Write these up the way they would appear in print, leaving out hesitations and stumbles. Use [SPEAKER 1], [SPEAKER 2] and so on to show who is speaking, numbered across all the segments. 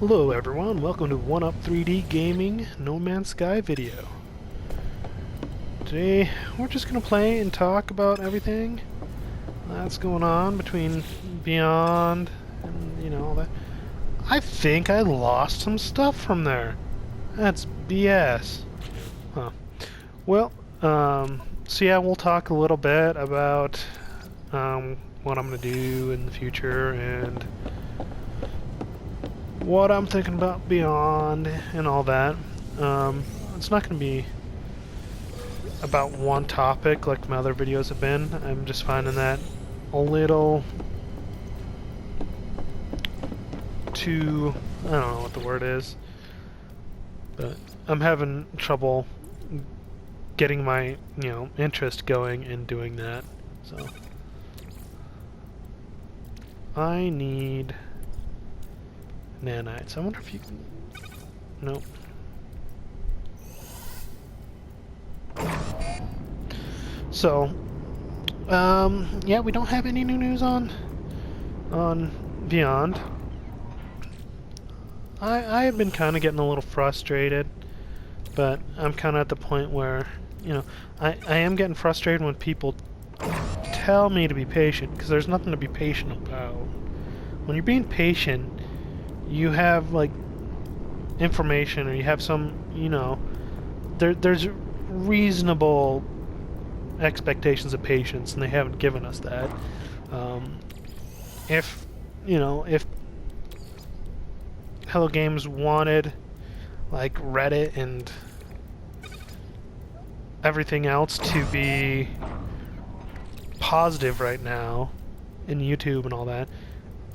[SPEAKER 1] Hello everyone, welcome to 1UP 3D Gaming No Man's Sky video. Today we're just going to play and talk about everything that's going on between Beyond and all that. I think I lost some stuff from there. That's BS. Huh. Well, so yeah, we'll talk a little bit about what I'm going to do in the future and what I'm thinking about Beyond and all that. It's not going to be about one topic like my other videos have been. I'm just finding that a little too, I don't know what the word is, but I'm having trouble getting my, interest going in doing that. So I need nanites. I wonder if you can... Nope. So, yeah, we don't have any new news on Beyond. I have been kind of getting a little frustrated, but I'm kind of at the point where, I am getting frustrated when people tell me to be patient, because there's nothing to be patient about. When you're being patient, you have like information, or you have some, there's reasonable expectations of patience, and they haven't given us that. If Hello Games wanted like Reddit and everything else to be positive right now in YouTube and all that,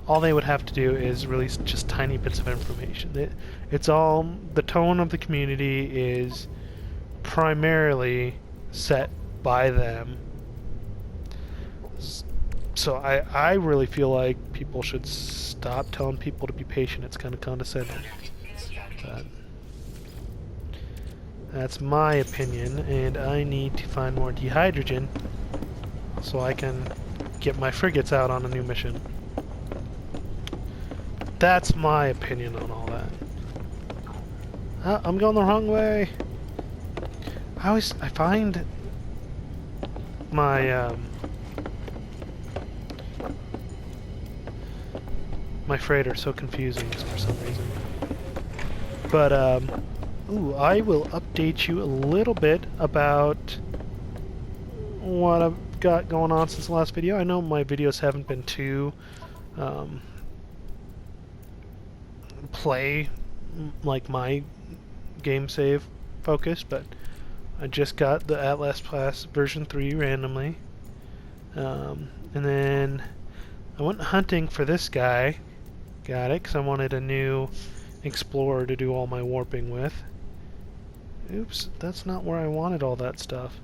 [SPEAKER 1] all they would have to do is release just tiny bits of information. It's all, the tone of the community is primarily set by them. So I really feel like people should stop telling people to be patient. It's kind of condescending. But that's my opinion, and I need to find more dehydrogen so I can get my frigates out on a new mission. That's my opinion on all that. I'm going the wrong way. I find my my freighter so confusing for some reason. But ooh, I will update you a little bit about what I've got going on since the last video. I know my videos haven't been too play like my game save focus, but I just got the Atlas Pass version 3 randomly, and then I went hunting for this guy. Got it because I wanted a new explorer to do all my warping with. Oops, that's not where I wanted all that stuff.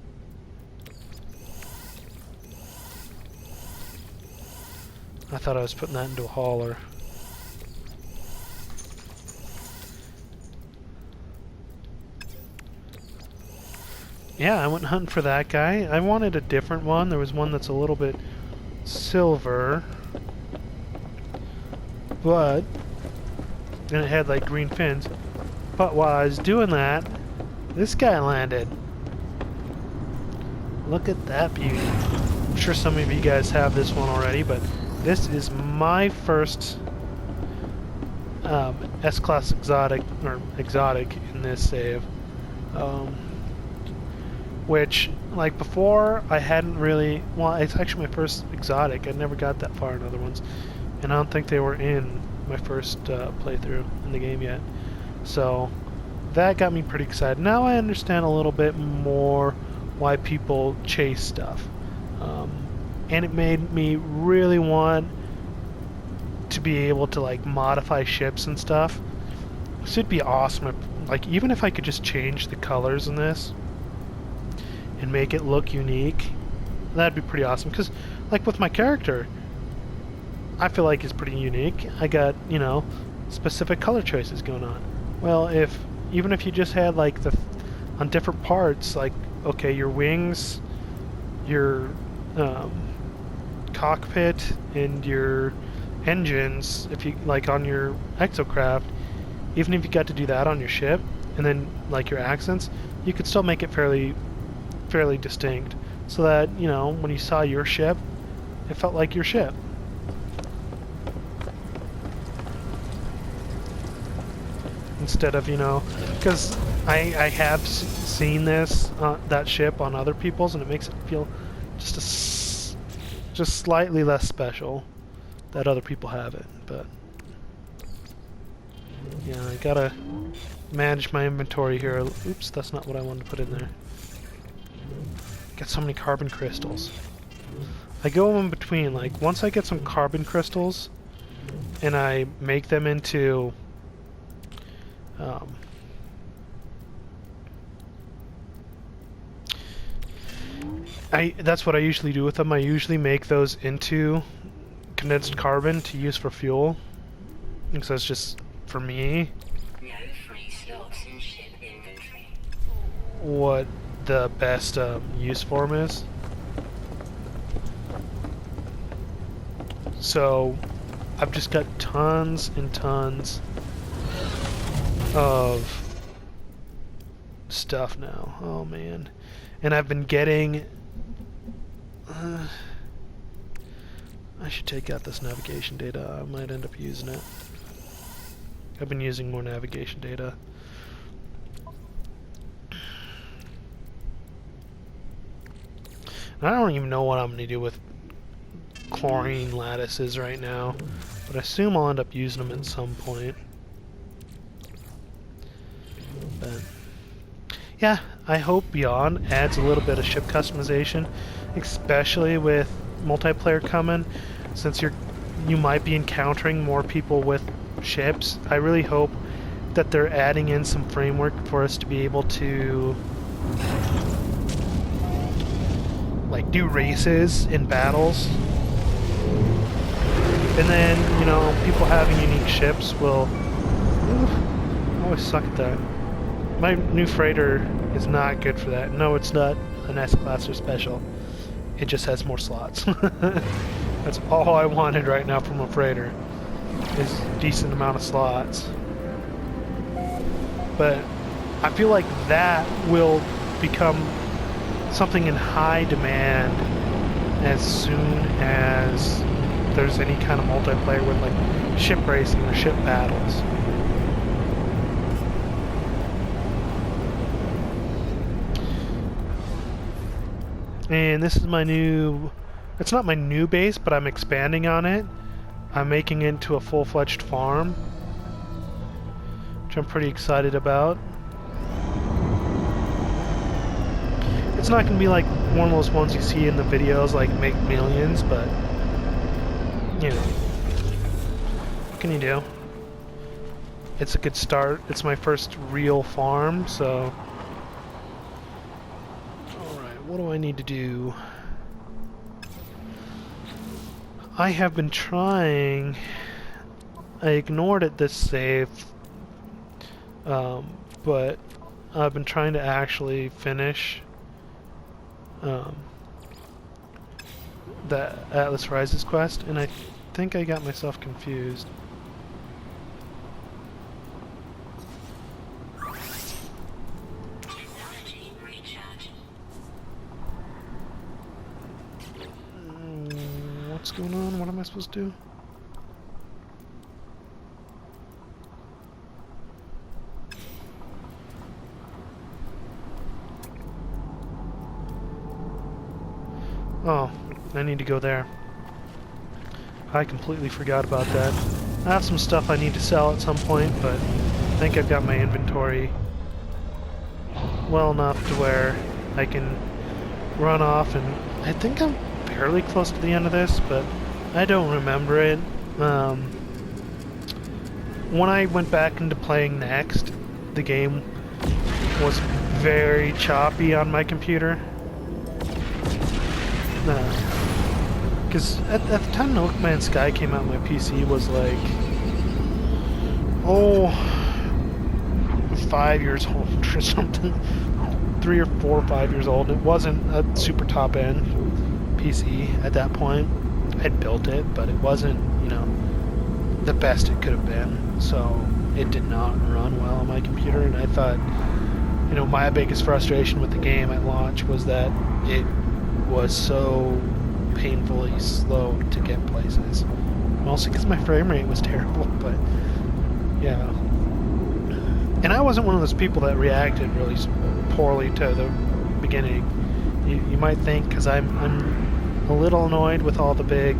[SPEAKER 1] I thought I was putting that into a hauler. Yeah, I went hunting for that guy. I wanted a different one. There was one that's a little bit silver, but and it had like green fins. But while I was doing that, this guy landed. Look at that beauty. I'm sure some of you guys have this one already, but this is my first S-Class exotic in this save. Which, like before, I hadn't really... Well, it's actually my first exotic. I never got that far in other ones. And I don't think they were in my first playthrough in the game yet. So, that got me pretty excited. Now I understand a little bit more why people chase stuff. And it made me really want to be able to, like, modify ships and stuff. This would be awesome if, like, even if I could just change the colors in this and make it look unique, that'd be pretty awesome. Because, like, with my character, I feel like he's pretty unique. I got, specific color choices going on. Well, even if you just had, like, on different parts, like, okay, your wings, your cockpit, and your engines, if you, like, on your exocraft, even if you got to do that on your ship, and then like your accents, you could still make it fairly distinct, so that, you know, when you saw your ship, it felt like your ship. Instead of, you know, because I have seen this that ship on other people's, and it makes it feel just slightly less special that other people have it. But yeah, I gotta manage my inventory here. Oops, that's not what I wanted to put in there. Got so many carbon crystals. I go in between, like, once I get some carbon crystals and I make them into that's what I usually do with them. I usually make those into condensed carbon to use for fuel, because that's just, for me, what the best use form is. So I've just got tons and tons of stuff now. Oh man. And I've been getting I should take out this navigation data. I might end up using it. I've been using more navigation data. I don't even know what I'm going to do with chlorine lattices right now, but I assume I'll end up using them at some point. But yeah, I hope Beyond adds a little bit of ship customization, especially with multiplayer coming, since you might be encountering more people with ships. I really hope that they're adding in some framework for us to be able to like do races in battles, and then, you know, people having unique ships will I always suck at that. My new freighter is not good for that. No, it's not an S-Class or special. It just has more slots. That's all I wanted right now from a freighter, is a decent amount of slots. But I feel like that will become something in high demand as soon as there's any kind of multiplayer with like ship racing or ship battles. And this is my new, it's not my new base, but I'm expanding on it. I'm making it into a full-fledged farm, which I'm pretty excited about. It's not going to be like one of those ones you see in the videos, like make millions, but, you know, what can you do? It's a good start. It's my first real farm, so... What do I need to do? I have been trying... I ignored it this save, but I've been trying to actually finish the Atlas Rises quest, and I think I got myself confused. What's going on? What am I supposed to do? Oh, I need to go there. I completely forgot about that. I have some stuff I need to sell at some point, but I think I've got my inventory well enough to where I can run off, and I think I'm fairly close to the end of this, but I don't remember it. When I went back into playing next, the game was very choppy on my computer. Because at the time No Man's Sky came out, my PC was like, 5 years old or something. 3 or 4 or 5 years old. It wasn't a super top end PC at that point. I'd built it, but it wasn't, you know, the best it could have been. So it did not run well on my computer, and I thought, you know, my biggest frustration with the game at launch was that it was so painfully slow to get places. Mostly because my frame rate was terrible, but yeah. And I wasn't one of those people that reacted really poorly to the beginning. You might think, because I'm a little annoyed with all the big,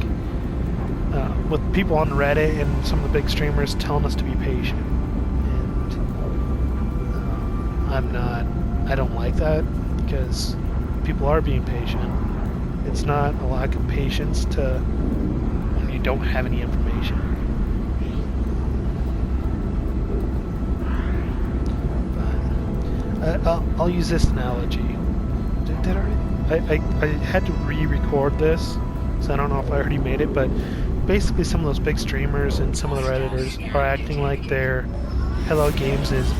[SPEAKER 1] with people on Reddit and some of the big streamers telling us to be patient. And I don't like that, because people are being patient. It's not a lack of patience when you don't have any information. I'll use this analogy. I had to re-record this, so I don't know if I already made it, but basically some of those big streamers and some of the Redditors are acting like they're Hello Games'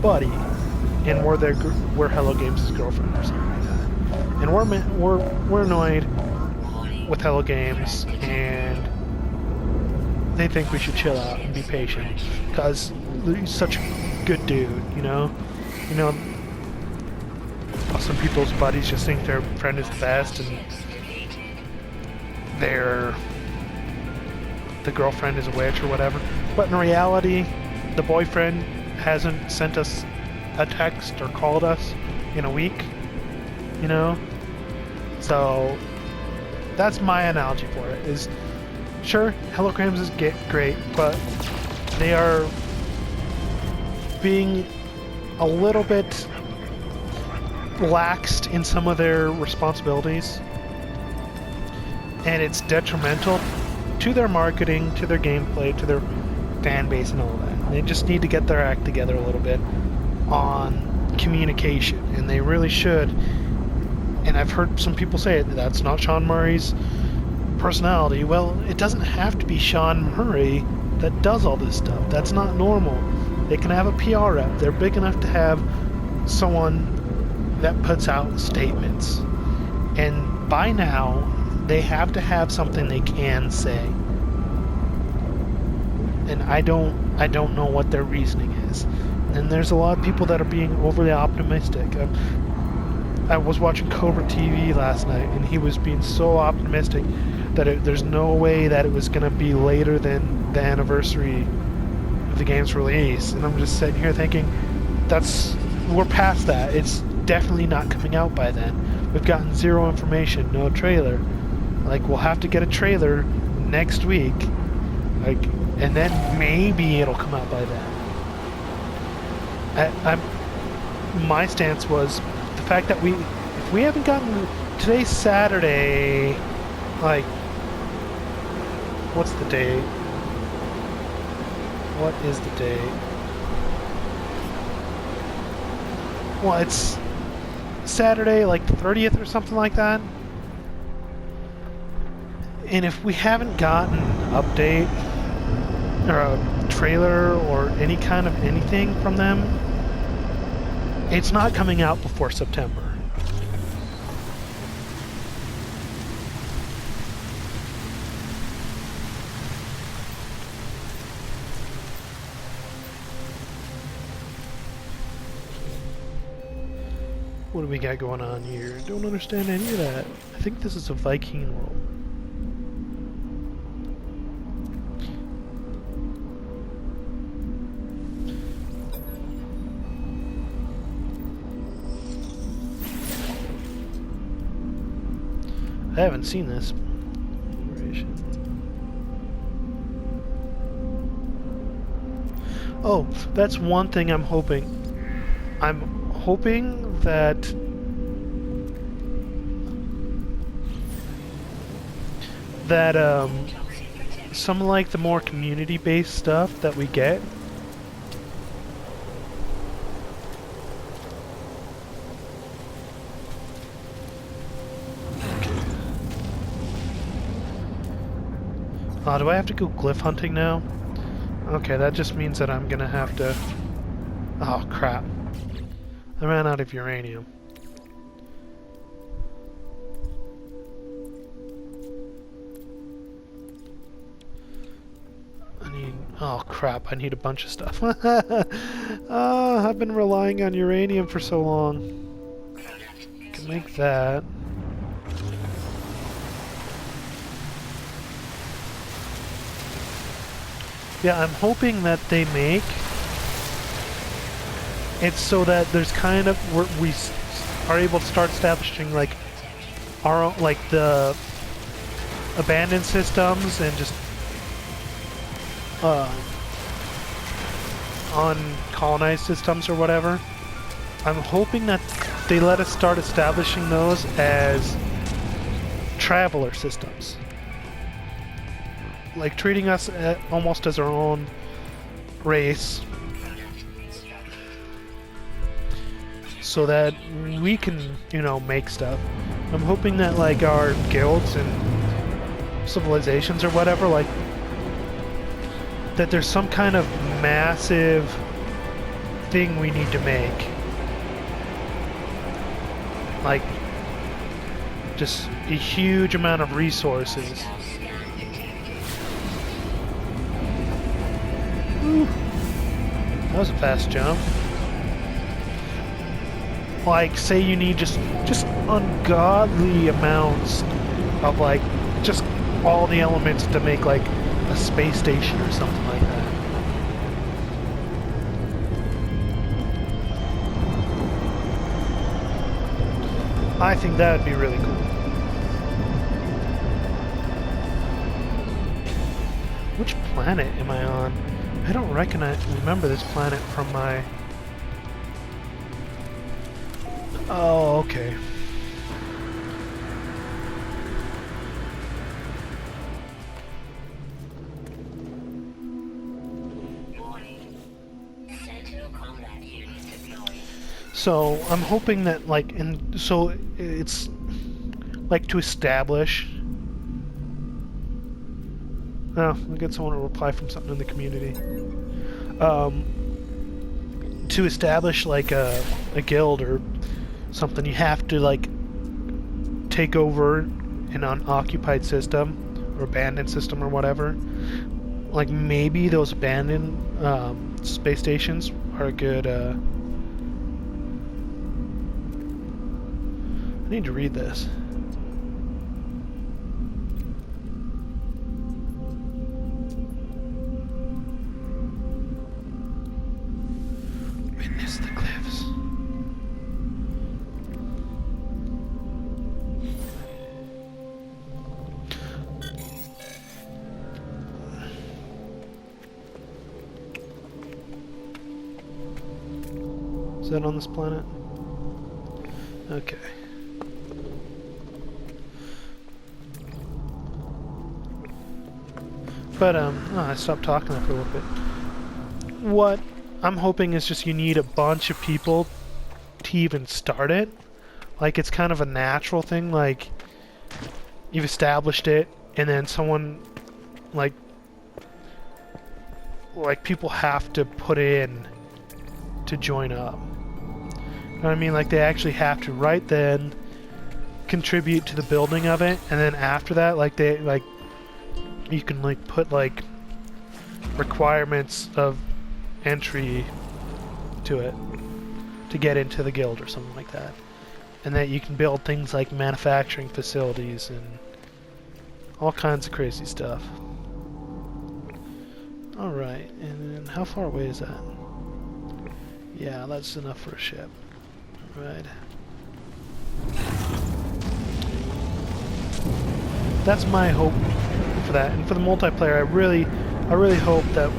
[SPEAKER 1] buddy, and we're Hello Games' girlfriend or something like that. And we're annoyed with Hello Games, and they think we should chill out and be patient, because he's such a good dude, you know? You know, some people's buddies just think their friend is the best, and the girlfriend is a witch or whatever. But in reality, the boyfriend hasn't sent us a text or called us in a week, you know? So that's my analogy for it, is sure, Hello Games is great, but they are being a little bit laxed in some of their responsibilities, and it's detrimental to their marketing, to their gameplay, to their fan base and all that. They just need to get their act together a little bit on communication, and they really should. And I've heard some people say that's not Sean Murray's personality. Well, it doesn't have to be Sean Murray that does all this stuff. That's not normal. They can have a PR rep. They're big enough to have someone that puts out statements. And by now, they have to have something they can say. And I don't know what their reasoning is. And there's a lot of people that are being overly optimistic. I was watching Cobra TV last night, and he was being so optimistic that there's no way that it was going to be later than the anniversary of the game's release. And I'm just sitting here thinking, we're past that. It's definitely not coming out by then. We've gotten zero information, no trailer. Like, we'll have to get a trailer next week, like, and then maybe it'll come out by then. My stance was the fact that if we haven't gotten, today's Saturday, like, what's the date? What is the date? Well, it's Saturday, like the 30th or something like that. And if we haven't gotten an update or a trailer or any kind of anything from them, it's not coming out before September. What do we got going on here? Don't understand any of that. I think this is a Viking world. I haven't seen this. Oh, that's one thing I'm hoping. I'm hoping that some like the more community-based stuff that we get, do I have to go glyph hunting now? Okay, that just means that I'm gonna have to... Oh, crap. I ran out of uranium. I need Oh crap, I need a bunch of stuff. I've been relying on uranium for so long. Can make that. Yeah, I'm hoping that they make it so that there's kind of we are able to start establishing like our own, like the abandoned systems and just uncolonized systems or whatever. I'm hoping that they let us start establishing those as traveler systems. Like treating us almost as our own race, so that we can, you know, make stuff. I'm hoping that like our guilds and civilizations or whatever, like that there's some kind of massive thing we need to make. Like just a huge amount of resources. Whew. That was a fast jump. Like, say you need just ungodly amounts of, like, just all the elements to make, like, a space station or something like that. I think that would be really cool. Which planet am I on? I don't remember this planet from my... Oh, okay. So I'm hoping that like, and so it's like to establish. Oh, we'll get someone to reply from something in the community. To establish like a guild or something, you have to like take over an unoccupied system or abandoned system or whatever. Like maybe those abandoned space stations are a good. I need to read this. Witness the cliffs. Is that on this planet? Okay. But, I stopped talking there for a little bit. What I'm hoping is just you need a bunch of people to even start it. Like, it's kind of a natural thing, like, you've established it, and then someone, like people have to put in to join up. You know what I mean? Like, they actually have to right then contribute to the building of it, and then after that, like, you can like put like requirements of entry to it to get into the guild or something like that, and that you can build things like manufacturing facilities and all kinds of crazy stuff. Alright, and then how far away is that? Yeah, that's enough for a ship. Right. That's my hope for that, and for the multiplayer, I really hope that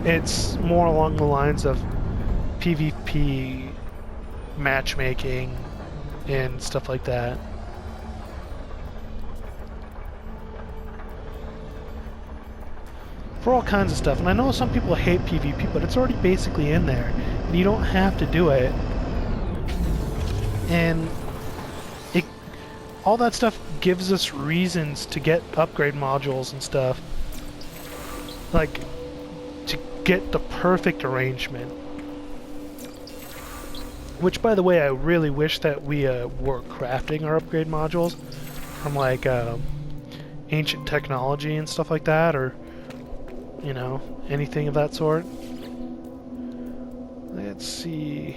[SPEAKER 1] it's more along the lines of PvP matchmaking and stuff like that. For all kinds of stuff, and I know some people hate PvP, but it's already basically in there, and you don't have to do it. And all that stuff gives us reasons to get upgrade modules and stuff. Like, to get the perfect arrangement. Which, by the way, I really wish that we were crafting our upgrade modules from, like, ancient technology and stuff like that, or you know, anything of that sort. Let's see.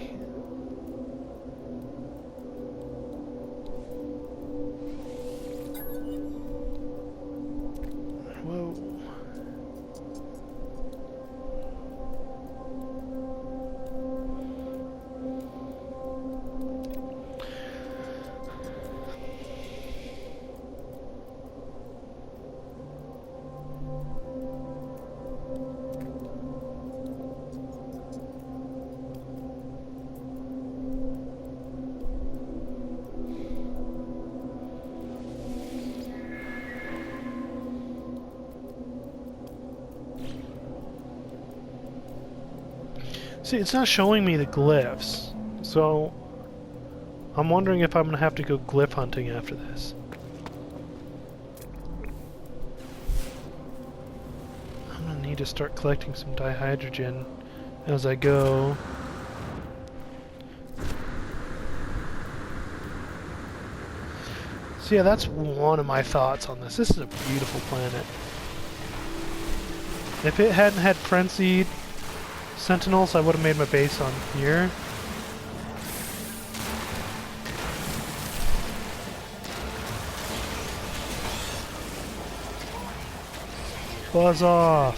[SPEAKER 1] Whoa. See, it's not showing me the glyphs, so I'm wondering if I'm gonna have to go glyph hunting after this. I'm gonna need to start collecting some dihydrogen as I go. So yeah, that's one of my thoughts on this. This is a beautiful planet. If it hadn't had frenzied sentinels, I would have made my base on here. Buzz off.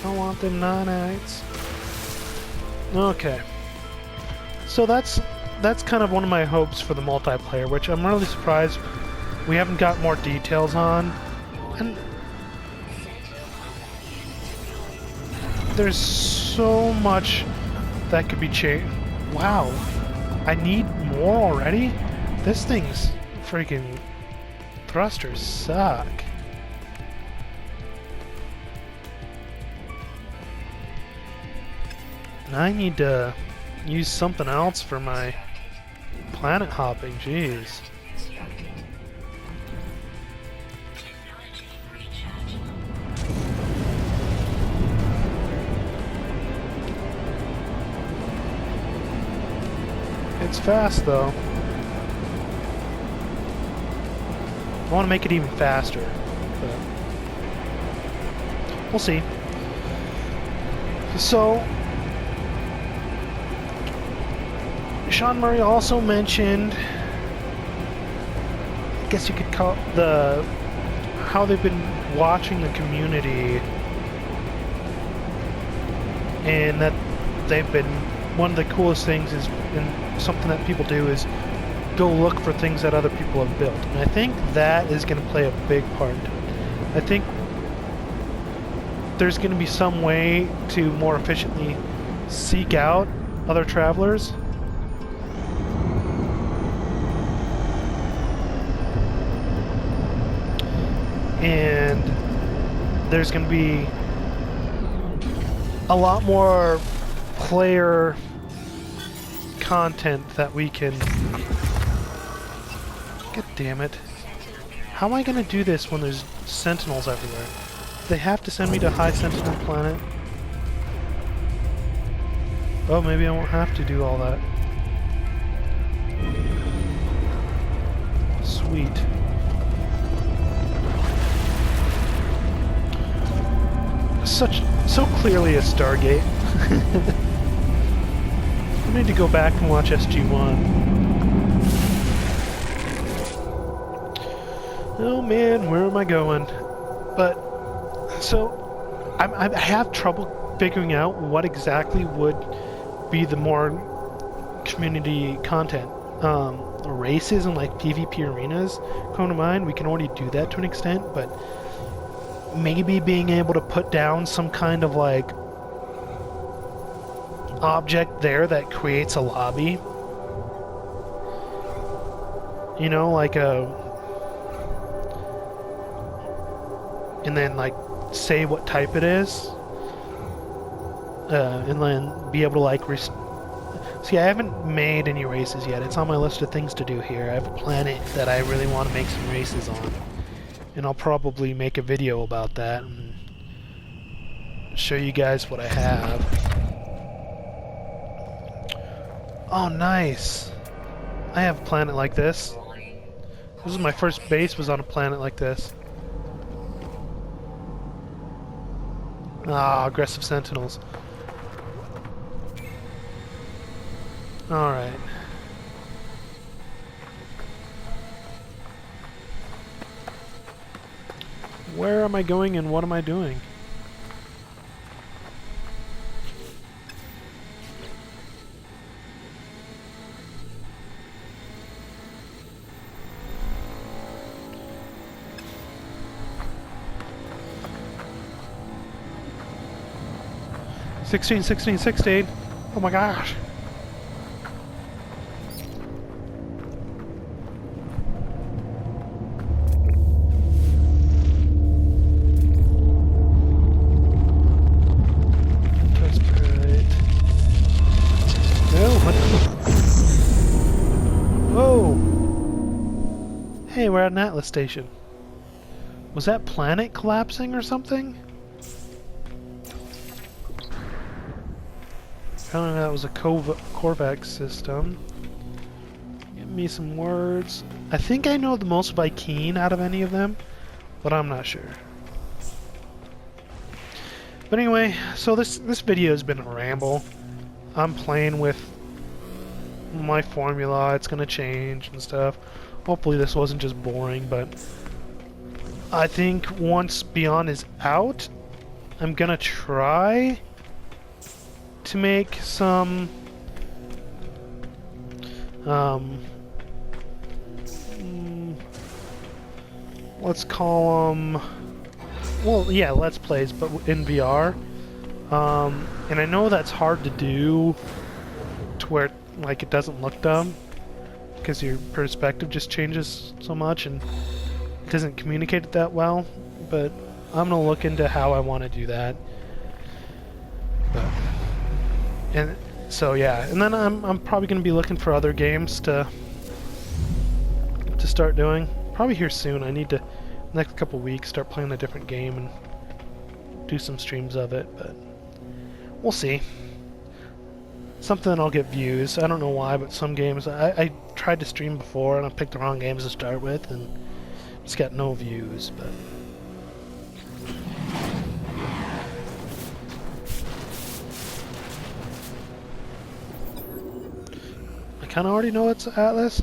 [SPEAKER 1] I want them nanites. Okay. So that's kind of one of my hopes for the multiplayer, which I'm really surprised we haven't got more details on. And there's so much that could be changed. Wow, I need more already? This thing's freaking thrusters suck. And I need to use something else for my planet hopping, jeez. It's fast though. I want to make it even faster, but we'll see. So Sean Murray also mentioned, I guess you could call it how they've been watching the community, and that they've been, one of the coolest things is, and something that people do is go look for things that other people have built. And I think that is going to play a big part into it. I think there's going to be some way to more efficiently seek out other travelers. And there's going to be a lot more player content that we can... God damn it. How am I going to do this when there's sentinels everywhere? They have to send me to High Sentinel Planet. Oh, maybe I won't have to do all that. Sweet. So clearly a Stargate. I need to go back and watch SG-1. Oh man, where am I going? But, so, I have trouble figuring out what exactly would be the more community content. Races and like PvP arenas come to mind. We can already do that to an extent, but maybe being able to put down some kind of like object there that creates a lobby, you know, like and then like say what type it is, and then be able to like see, I haven't made any races yet. It's on my list of things to do here. I have a planet that I really want to make some races on, and I'll probably make a video about that and show you guys what I have. Oh, nice. I have a planet like this. This is my first base was on a planet like this. Ah, aggressive sentinels. Alright. Where am I going and what am I doing? $16. Oh my gosh. That's right. No. Whoa. Hey, we're at an Atlas station. Was that planet collapsing or something? Apparently that was a Korvax system. Give me some words. I think I know the most Vy'keen out of any of them, but I'm not sure. But anyway, so this video has been a ramble. I'm playing with my formula. It's gonna change and stuff. Hopefully this wasn't just boring, but I think once Beyond is out, I'm gonna try to make some let's call them, well, yeah, Let's Plays, but in VR. And I know that's hard to do to where like it doesn't look dumb, because your perspective just changes so much and it doesn't communicate it that well, but I'm gonna look into how I want to do that. But, and so yeah, and then I'm probably gonna be looking for other games to start doing. Probably here soon. I need to next couple weeks start playing a different game and do some streams of it, but we'll see. Something I'll get views. I don't know why, but some games I tried to stream before and I picked the wrong games to start with and just got no views, but I kinda already know it's Atlas.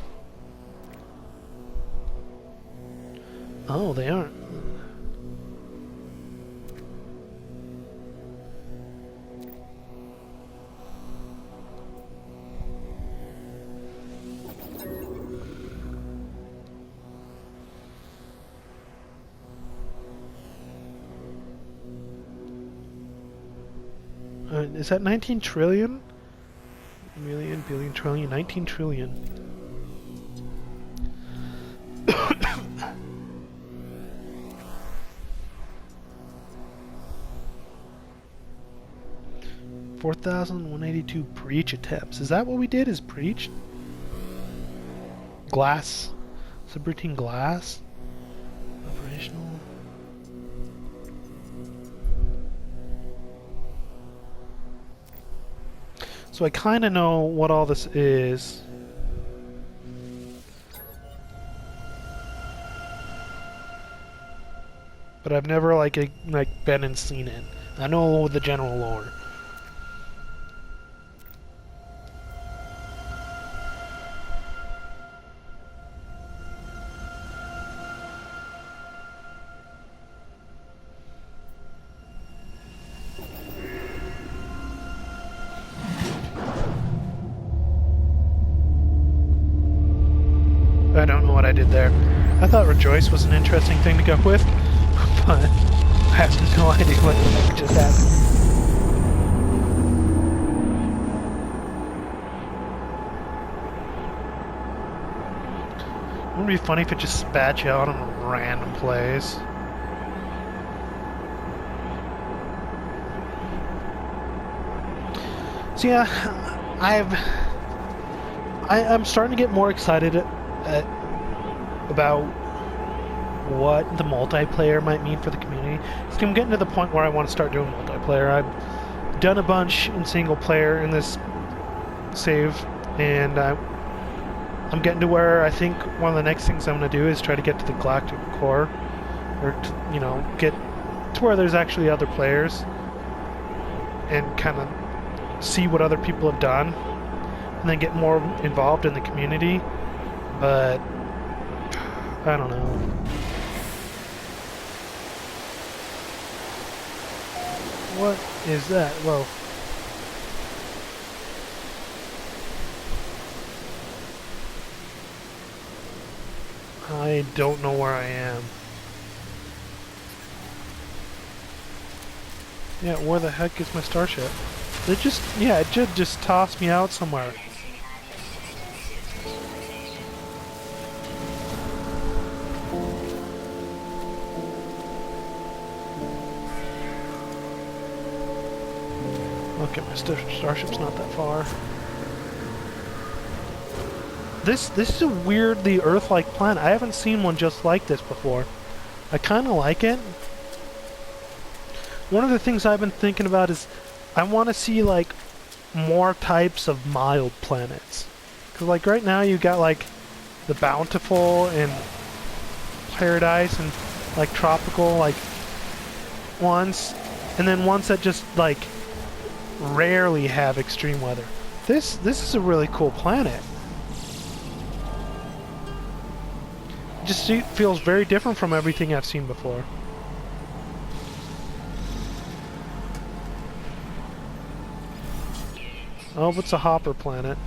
[SPEAKER 1] Oh, they aren't. Is that 19 trillion? Million, billion, trillion, 19 trillion. $4,182 breach attempts. Is that what we did? Is breach? Glass. Subroutine glass? Operational. So I kind of know what all this is. But I've never like been and seen it. I know the general lore. I don't know what I did there. I thought Rejoice was an interesting thing to go with, but I have no idea what the heck just happened. Wouldn't it be funny if it just spat you out on a random place? So yeah, I'm starting to get more excited about what the multiplayer might mean for the community. So I'm getting to the point where I want to start doing multiplayer. I've done a bunch in single player in this save and I'm getting to where I think one of the next things I'm going to do is try to get to the Galactic Core, or you know, get to where there's actually other players, and kind of see what other people have done, and then get more involved in the community. But I don't know. What is that? Whoa. I don't know where I am. Yeah, where the heck is my starship? It just tossed me out somewhere. Okay, my starship's not that far. This is a weirdly Earth-like planet. I haven't seen one just like this before. I kind of like it. One of the things I've been thinking about is I want to see like more types of mild planets. Cause like right now you got like the Bountiful and Paradise and like tropical like ones, and then ones that just like rarely have extreme weather. This is a really cool planet. It just feels very different from everything I've seen before. Oh, it's a hopper planet.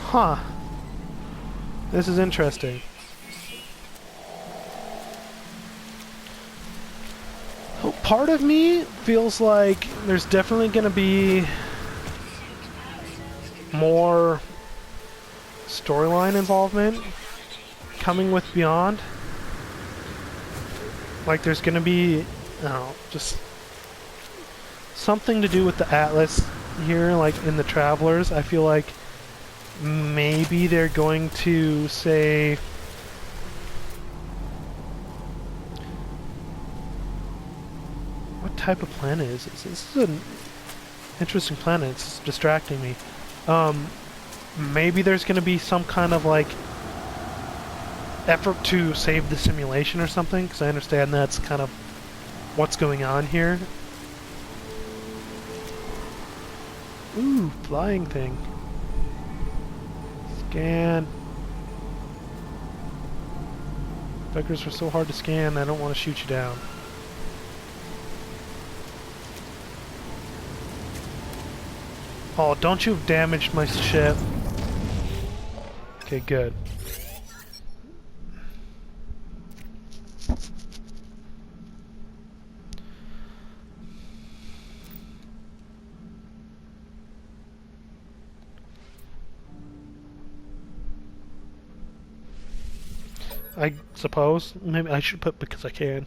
[SPEAKER 1] Huh. This is interesting. Part of me feels like there's definitely going to be more storyline involvement coming with Beyond. Like there's going to be, I don't know, just something to do with the Atlas here, like in the Travelers. I feel like maybe they're going to say what type of planet is this? This is an interesting planet. It's distracting me. Maybe there's going to be some kind of like effort to save the simulation or something, because I understand that's kind of what's going on here. Ooh, flying thing. Scan. Vectors are so hard to scan, I don't want to shoot you down. Oh, don't you have damaged my ship. Okay, good. I suppose. Maybe I should put because I can.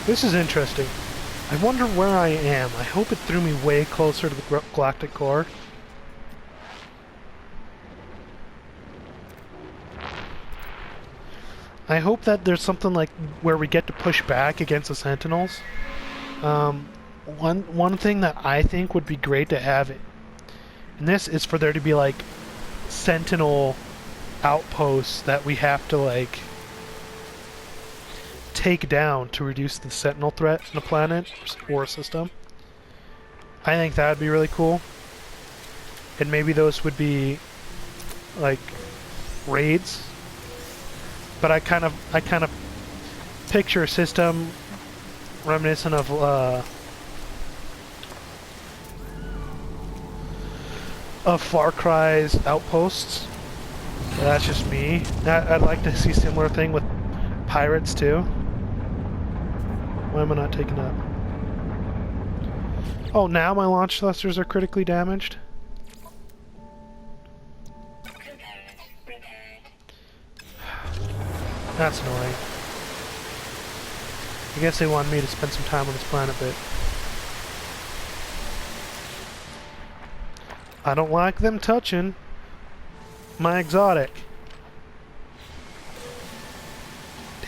[SPEAKER 1] This is interesting. I wonder where I am. I hope it threw me way closer to the Galactic Core. I hope that there's something like where we get to push back against the Sentinels. One thing that I think would be great to have in this is for there to be like Sentinel outposts that we have to like take down to reduce the Sentinel threat in a planet or a system. I think that would be really cool. And maybe those would be like raids. But I kind of picture a system reminiscent of Far Cry's outposts. But that's just me. I'd like to see a similar thing with pirates too. Why am I not taking up? Oh, now my launch thrusters are critically damaged? That's annoying. I guess they wanted me to spend some time on this planet, but I don't like them touching my exotic.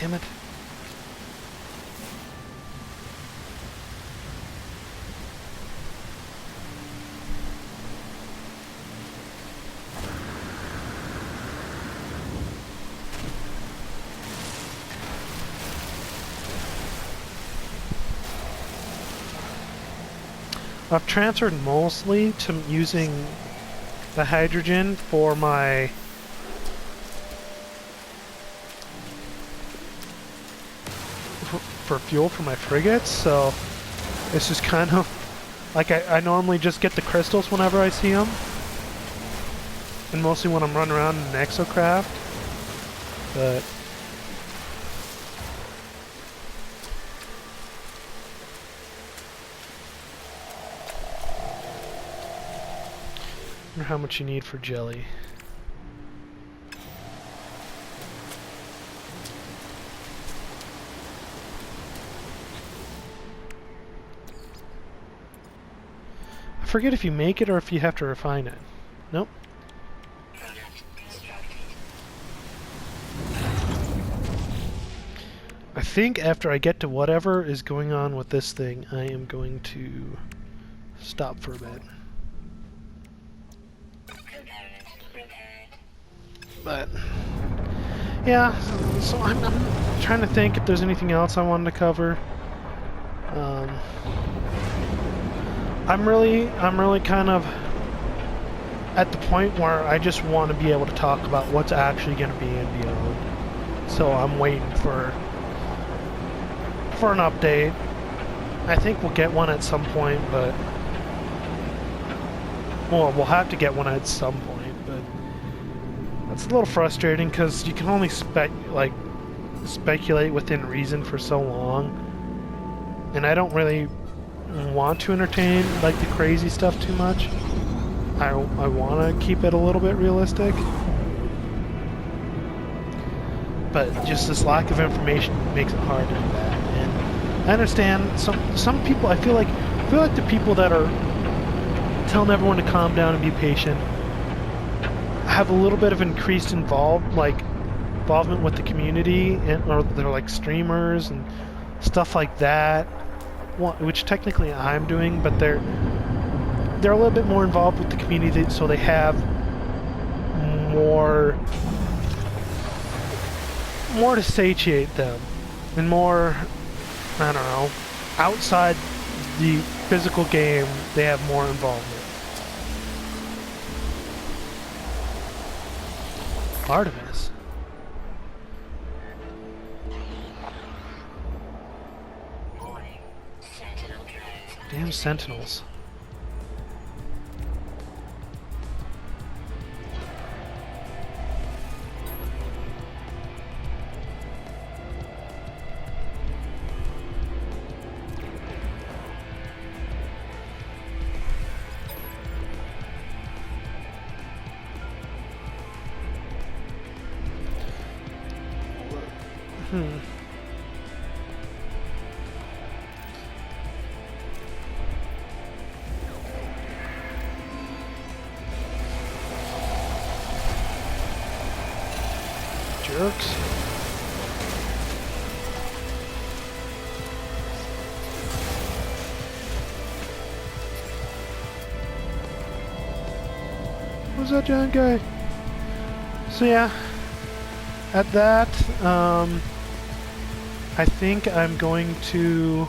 [SPEAKER 1] Damn it. I've transferred mostly to using the hydrogen for my for fuel for my frigates, so it's just kind of like I normally just get the crystals whenever I see them, and mostly when I'm running around in an exocraft, but I wonder how much you need for jelly. I forget if you make it or if you have to refine it. Nope. I think after I get to whatever is going on with this thing, I am going to stop for a bit. But yeah, so I'm trying to think if there's anything else I wanted to cover. I'm really kind of at the point where I just want to be able to talk about what's actually going to be in Beyond. So I'm waiting for an update. I think we'll get one at some point, but well, we'll have to get one at some point. That's a little frustrating because you can only speculate within reason for so long, and I don't really want to entertain like the crazy stuff too much. I want to keep it a little bit realistic, but just this lack of information makes it hard to do that. And I understand some people. I feel like the people that are telling everyone to calm down and be patient have a little bit of increased involvement with the community, or they're like streamers and stuff like that, which technically I'm doing, but they're a little bit more involved with the community, so they have more to satiate them, and more, I don't know, outside the physical game, they have more involvement. Artemis. Damn Sentinels. Jerks. Who's that giant guy? So yeah, at that, I think I'm going to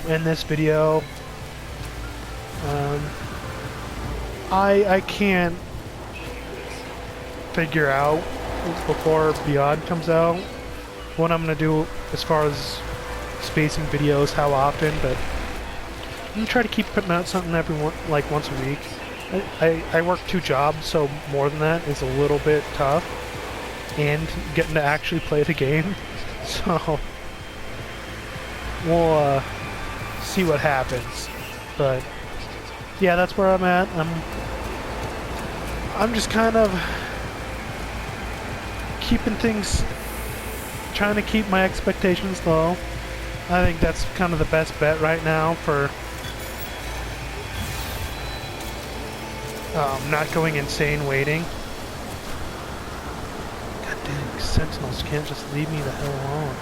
[SPEAKER 1] end this video. I can't figure out before Beyond comes out what I'm gonna do as far as spacing videos, how often, but I'm gonna try to keep putting out something once a week. I work 2 jobs, so more than that is a little bit tough, and getting to actually play the game, so we'll see what happens. But yeah, that's where I'm at. I'm just kind of keeping things trying to keep my expectations low. I think that's kind of the best bet right now for not going insane waiting. God dang, Sentinels can't just leave me the hell alone.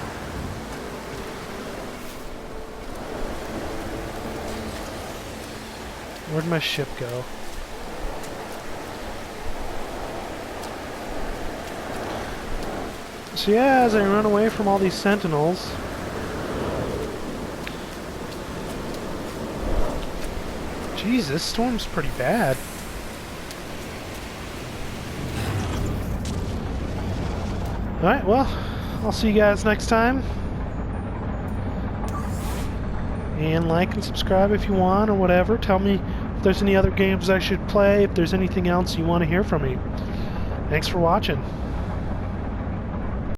[SPEAKER 1] Where'd my ship go? So yeah, as I run away from all these Sentinels, geez, this storm's pretty bad. Alright, well, I'll see you guys next time. And like and subscribe if you want or whatever. Tell me if there's any other games I should play, if there's anything else you want to hear from me. Thanks for watching.